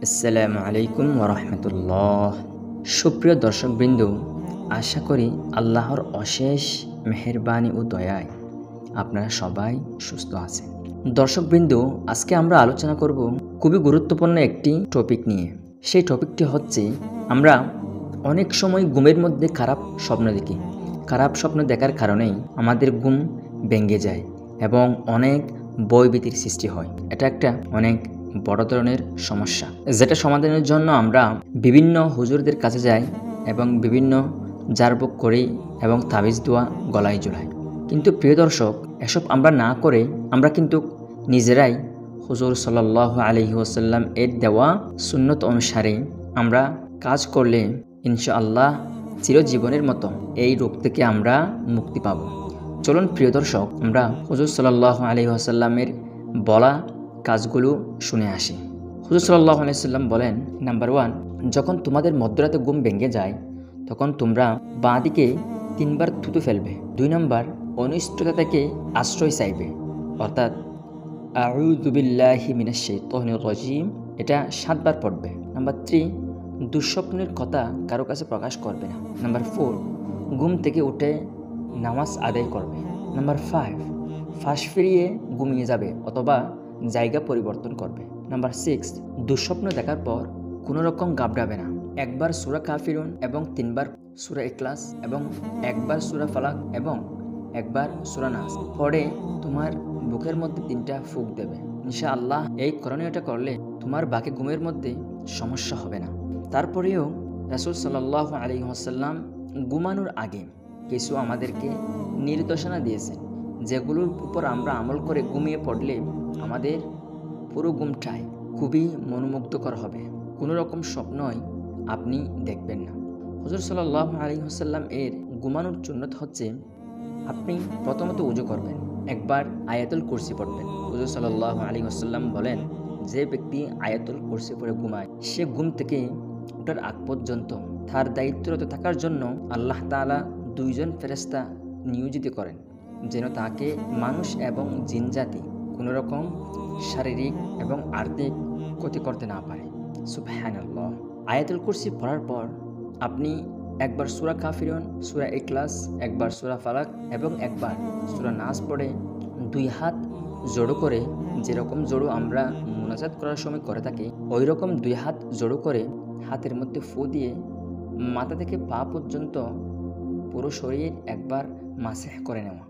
আসসালামু আলাইকুম ওরহমতুল্লাহ। সুপ্রিয় দর্শকবৃন্দ, আশা করি আল্লাহর অশেষ মেহেরবানি ও দয়ায় আপনারা সবাই সুস্থ আছেন। দর্শকবৃন্দ, আজকে আমরা আলোচনা করব খুবই গুরুত্বপূর্ণ একটি টপিক নিয়ে। সেই টপিকটি হচ্ছে, আমরা অনেক সময় ঘুমের মধ্যে খারাপ স্বপ্ন দেখি। খারাপ স্বপ্ন দেখার কারণেই আমাদের ঘুম ভেঙে যায় এবং অনেক ভয়ভীতির সৃষ্টি হয়। এটা একটা অনেক বড় ধরনের সমস্যা, যেটা সমাধানের জন্য আমরা বিভিন্ন হুজুরদের কাছে যাই এবং বিভিন্ন জারবুক করি এবং তাবিজ দোয়া গলায় জোড়াই। কিন্তু প্রিয় দর্শক, এসব আমরা না করে আমরা কিন্তু নিজেরাই হুজুর সাল্লাল্লাহু আলাইহি ওয়াসাল্লাম এর দেওয়া সুন্নত অনুসারে আমরা কাজ করলে ইনশাআল্লাহ চিরজীবনের মতো এই রোগ থেকে আমরা মুক্তি পাব। চলুন প্রিয় দর্শক, আমরা হুজুর সাল্লাল্লাহু আলাইহি ওয়াসাল্লামের বলা কাজগুলো শুনে আসি। হুজুর সাল্লাল্লাহু আলাইহি ওয়াসাল্লাম বলেন, নাম্বার 1, যখন তোমাদের মধ্যরাতে ঘুম ভেঙে যায় তখন তোমরা বাঁ দিকে 3 বার থুতু ফেলবে। 2 নম্বর, অনিষ্টতা থেকে আশ্রয় চাইবে, অর্থাৎ আউযু বিল্লাহি মিনাশ শাইতানির রাজিম, এটা 7 বার পড়বে। নাম্বার 3, দুঃস্বপ্নের কথা কারো কাছে প্রকাশ করবে না। নাম্বার 4, ঘুম থেকে উঠে নামাজ আদায় করবে। নাম্বার 5, ফাঁস ফিরিয়ে ঘুমিয়ে যাবে অথবা জায়গা পরিবর্তন করবে। নাম্বার 6, দুঃস্বপ্ন দেখার পর কোনো রকম ঘাবড়াবে না। একবার সূরা কাফিরুন এবং 3 বার সূরা ইখলাস এবং একবার সূরা ফালাক এবং একবার সূরা নাস পড়ে তোমার বুকের মধ্যে 3টা ফুঁক দেবে। ইনশাআল্লাহ এই করণীয়টা করলে তোমার বাকি ঘুমের মধ্যে সমস্যা হবে না। তারপরেও রাসূল সাল্লাল্লাহু আলাইহি ওয়াসাল্লাম ঘুমানোর আগে কিছু আমাদেরকে নির্দেশনা দিয়েছেন, যেগুলোর উপর আমরা আমল করে ঘুমিয়ে পড়লে আমাদের পুরো ঘুমটাই খুবই মনোমুগ্ধকর হবে। কোনো রকম স্বপ্নই আপনি দেখবেন না। হুজুর সাল্লাল্লাহু আলাইহি ওয়াসাল্লাম এর ঘুমানোর সুন্নাত হচ্ছে, আপনি প্রথমত ওযু করবেন, একবার আয়াতুল কুরসি পড়বেন। হুজুর সাল্লাল্লাহু আলাইহি ওয়াসাল্লাম বলেন, যে ব্যক্তি আয়াতুল কুরসি পড়ে ঘুমায় সে ঘুম থেকে ওঠার আগ পর্যন্ত তার দায়িত্বরত থাকার জন্য আল্লাহ তাআলা 2 জন ফেরেশতা নিয়োজিত করেন, যেন তাকে মানুষ এবং জিনজাতি কোনো রকম শারীরিক এবং আর্থিক ক্ষতি করতে না পারে। সুবহানাল্লাহ। আয়াতুল কুরসি পড়ার পর আপনি একবার সূরা কাফিরুন, সূরা ইখলাস, একবার সূরা ফালাক এবং একবার সূরা নাস পড়ে 2 হাত জড়ো করে, যেরকম জড়ো আমরা মুনাজাত করার সময় করে থাকি, ওই রকম 2 হাত জড়ো করে হাতের মধ্যে ফু দিয়ে মাথা থেকে পা পর্যন্ত পুরো শরীর একবার মাসেহ করে নেওয়া।